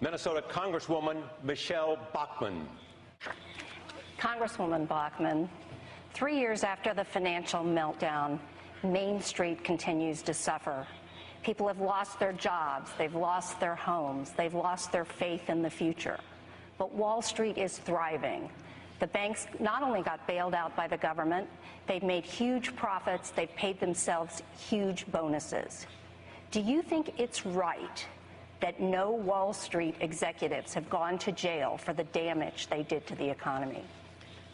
Minnesota Congresswoman Michele Bachmann. Congresswoman Bachmann, 3 years after the financial meltdown, Main Street continues to suffer. People have lost their jobs, they've lost their homes, they've lost their faith in the future. But Wall Street is thriving. The banks not only got bailed out by the government, they've made huge profits, they've paid themselves huge bonuses. Do you think it's right that no Wall Street executives have gone to jail for the damage they did to the economy?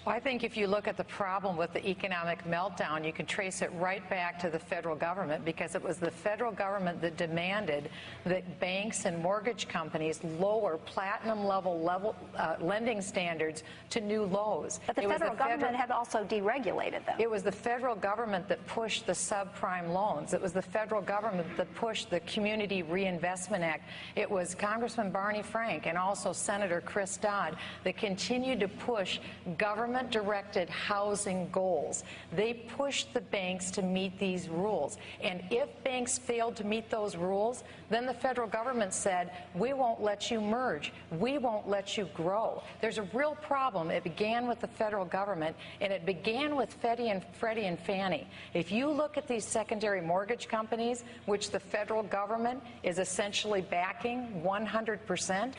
Well, I think if you look at the problem with the economic meltdown, you can trace it right back to the federal government, because it was the federal government that demanded that banks and mortgage companies lower platinum-level lending standards to new lows. But the federal government had also deregulated them. It was the federal government that pushed the subprime loans. It was the federal government that pushed the Community Reinvestment Act. It was Congressman Barney Frank and also Senator Chris Dodd that continued to push government-directed housing goals. They pushed the banks to meet these rules. And if banks failed to meet those rules, then the federal government said, we won't let you merge. We won't let you grow. There's a real problem. It began with the federal government, and it began with Freddie and Fannie. If you look at these secondary mortgage companies, which the federal government is essentially backing 100%,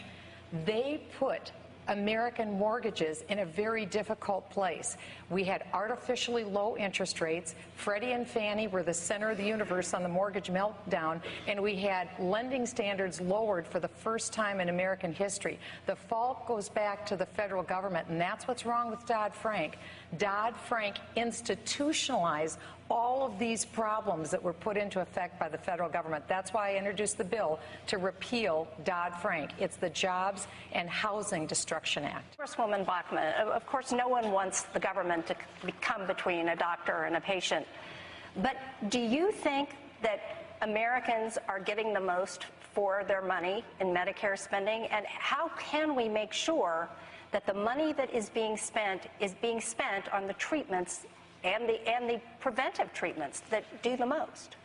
they put American mortgages in a very difficult place. We had artificially low interest rates. Freddie and Fannie were the center of the universe on the mortgage meltdown, and we had lending standards lowered for the first time in American history. The fault goes back to the federal government, and that's what's wrong with Dodd-Frank. Dodd-Frank institutionalized all of these problems that were put into effect by the federal government. That's why I introduced the bill to repeal Dodd-Frank. It's the Jobs and Housing Destruction Act. Congresswoman Bachmann, of course, no one wants the government to come between a doctor and a patient. But do you think that Americans are getting the most for their money in Medicare spending? And how can we make sure that the money that is being spent on the treatments and the preventive treatments that do the most?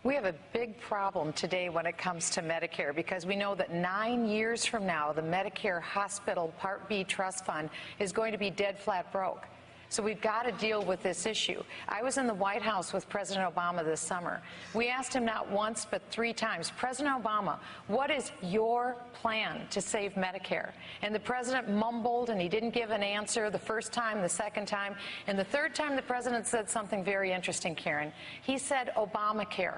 We have a big problem today when it comes to Medicare, because we know that 9 years from now, the Medicare Hospital Part B Trust Fund is going to be dead flat broke. So we've got to deal with this issue. I was in the White House with President Obama this summer. We asked him not once but 3 times, President Obama, what is your plan to save Medicare? And the president mumbled, and he didn't give an answer the first time, the second time. And the third time, the president said something very interesting, Karen. He said Obamacare.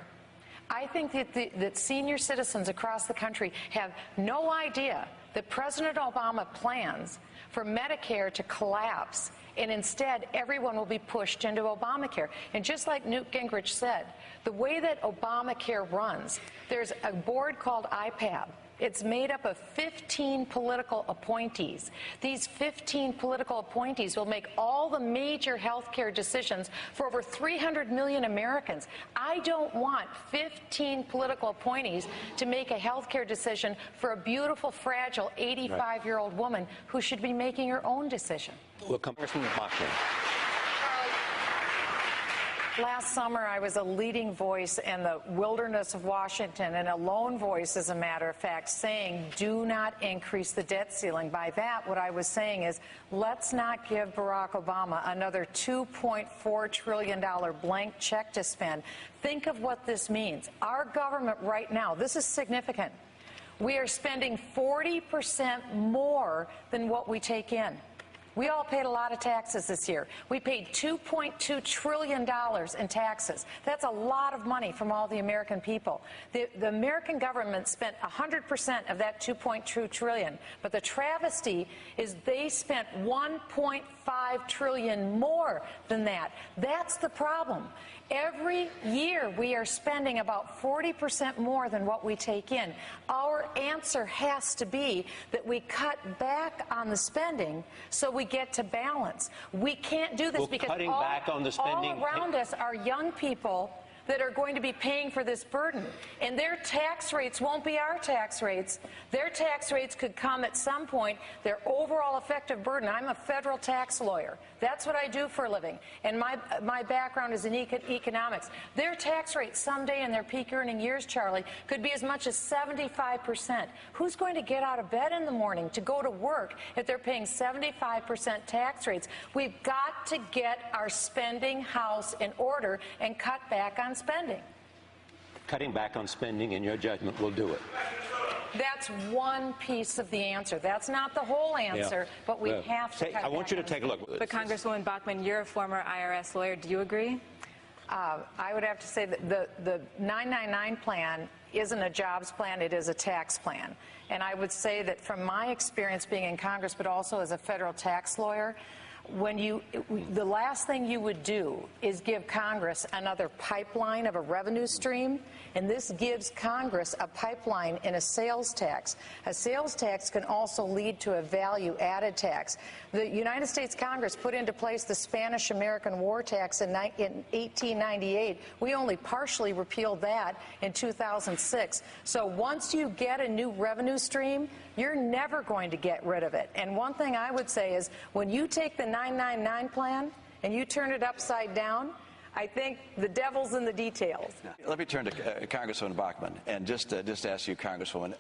I think that senior citizens across the country have no idea that President Obama plans for Medicare to collapse, and instead everyone will be pushed into Obamacare. And just like Newt Gingrich said, the way that Obamacare runs, there's a board called IPAB. It's made up of 15 political appointees. These 15 political appointees will make all the major health care decisions for over 300 million Americans. I don't want 15 political appointees to make a health care decision for a beautiful, fragile 85-year-old woman who should be making her own decision. Well, Congressman Bachmann. Last summer, I was a leading voice in the wilderness of Washington, and a lone voice, as a matter of fact, saying, do not increase the debt ceiling. By that, what I was saying is, let's not give Barack Obama another $2.4 trillion blank check to spend. Think of what this means. Our government right now, this is significant. We are spending 40% more than what we take in. We all paid a lot of taxes this year. We paid $2.2 trillion in taxes. That's a lot of money from all the American people. The American government spent 100% of that $2.2 trillion. But the travesty is they spent $1.5 trillion more than that. That's the problem. Every year we are spending about 40% more than what we take in. Our answer has to be that we cut back on the spending so we get to balance. We can't do this because cutting back on the spending all around us are young people that are going to be paying for this burden. And their tax rates won't be our tax rates. Their tax rates could come at some point, their overall effective burden. I'm a federal tax lawyer. That's what I do for a living. And my background is in economics. Their tax rate someday in their peak earning years, Charlie, could be as much as 75%. Who's going to get out of bed in the morning to go to work if they're paying 75% tax rates? We've got to get our spending house in order and cut back on spending. Cutting back on spending, in your judgment, will do it. That's one piece of the answer. That's not the whole answer, but we have to cut back. I want you to take a look. But Congresswoman Bachmann, you're a former IRS lawyer. Do you agree? I would have to say that the 999 plan isn't a jobs plan, it is a tax plan. And I would say that from my experience being in Congress, but also as a federal tax lawyer, the last thing you would do is give Congress another pipeline of a revenue stream, and this gives Congress a pipeline in a sales tax. A sales tax can also lead to a value-added tax. The United States Congress put into place the Spanish-American War tax in 1898. We only partially repealed that in 2006. So once you get a new revenue stream, you're never going to get rid of it. And one thing I would say is when you take the 999 plan and you turn it upside down, I think the devil's in the details. Let me turn to Congresswoman Bachmann and just ask you, Congresswoman,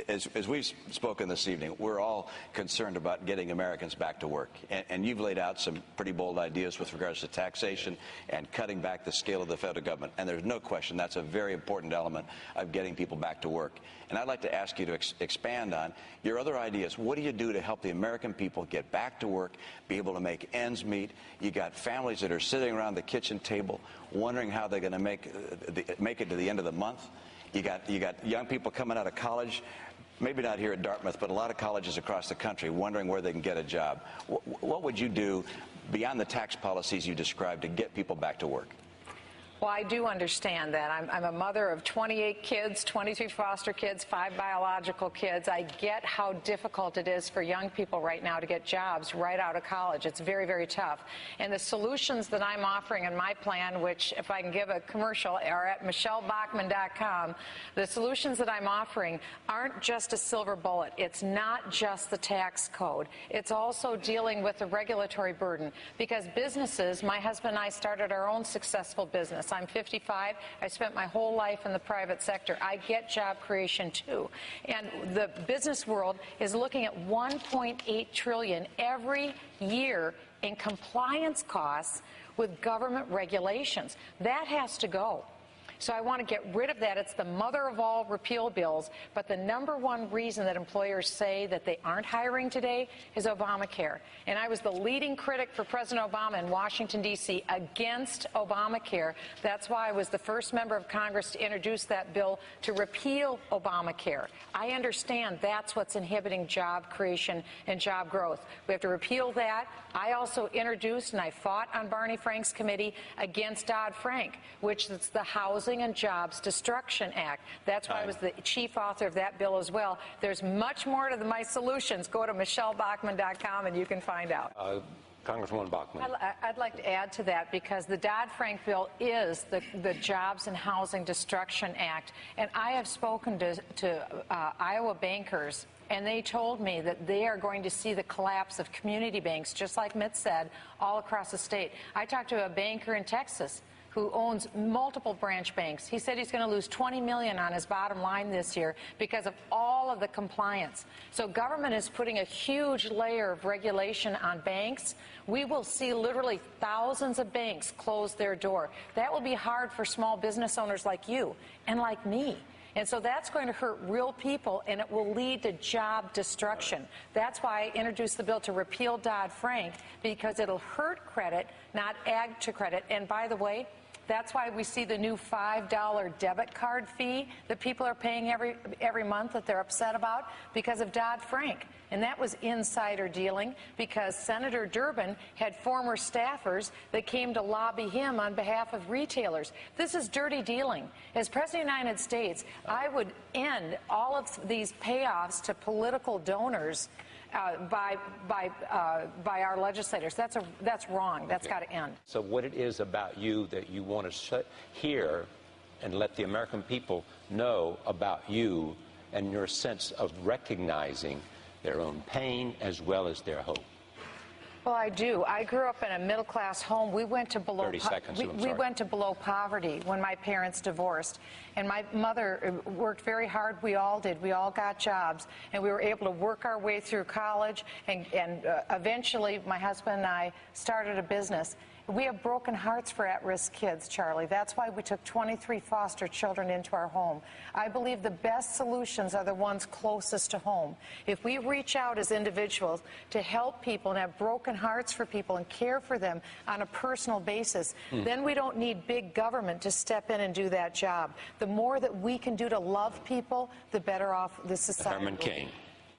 as we've spoken this evening, we're all concerned about getting Americans back to work. And you've laid out some pretty bold ideas with regards to taxation and cutting back the scale of the federal government. And there's no question that's a very important element of getting people back to work. And I'd like to ask you to expand on your other ideas. What do you do to help the American people get back to work, be able to make ends meet? You got families that are sitting around the kitchen table wondering how they're going to make it to the end of the month. You got young people coming out of college, maybe not here at Dartmouth, but a lot of colleges across the country wondering where they can get a job. What would you do beyond the tax policies you described to get people back to work? Well, I do understand that. I'm a mother of 28 kids, 23 foster kids, 5 biological kids. I get how difficult it is for young people right now to get jobs right out of college. It's very, very tough. And the solutions that I'm offering in my plan, which, if I can give a commercial, are at MichelleBachmann.com. The solutions that I'm offering aren't just a silver bullet. It's not just the tax code. It's also dealing with the regulatory burden. Because businesses, my husband and I started our own successful business. I'm 55. I spent my whole life in the private sector. I get job creation too. And the business world is looking at $1.8 trillion every year in compliance costs with government regulations. That has to go. So I want to get rid of that. It's the mother of all repeal bills. But the number one reason that employers say that they aren't hiring today is Obamacare. And I was the leading critic for President Obama in Washington, D.C. against Obamacare. That's why I was the first member of Congress to introduce that bill to repeal Obamacare. I understand that's what's inhibiting job creation and job growth. We have to repeal that. I also introduced, and I fought on Barney Frank's committee against Dodd-Frank, which is the Housing and Jobs Destruction Act. That's why I was the chief author of that bill as well. There's much more to my solutions. Go to MichelleBachmann.com and you can find out. Congresswoman Bachmann. I'd like to add to that because the Dodd-Frank bill is the Jobs and Housing Destruction Act. And I have spoken to Iowa bankers, and they told me that they are going to see the collapse of community banks, just like Mitt said, all across the state. I talked to a banker in Texas who owns multiple branch banks. He said he's going to lose $20 million on his bottom line this year because of all of the compliance. So government is putting a huge layer of regulation on banks. We will see literally thousands of banks close their door. That will be hard for small business owners like you and like me. And so that's going to hurt real people, and it will lead to job destruction. That's why I introduced the bill to repeal Dodd-Frank, because it'll hurt credit, not add to credit. And by the way, that's why we see the new $5 debit card fee that people are paying every month that they're upset about because of Dodd-Frank. And that was insider dealing because Senator Durbin had former staffers that came to lobby him on behalf of retailers. This is dirty dealing. As President of the United States, I would end all of these payoffs to political donors by our legislators. That's wrong. That's got to end. So what it is about you that you want to hear and let the American people know about you and your sense of recognizing their own pain as well as their hope? Well, I do. I grew up in a middle-class home. We went to below 30 seconds. we went to below poverty when my parents divorced. And my mother worked very hard. We all did. We all got jobs. And we were able to work our way through college. And eventually, my husband and I started a business. We have broken hearts for at-risk kids, Charlie. That's why we took 23 foster children into our home. I believe the best solutions are the ones closest to home. If we reach out as individuals to help people and have broken hearts for people and care for them on a personal basis, then we don't need big government to step in and do that job. The more that we can do to love people, the better off the society will be. Herman Cain.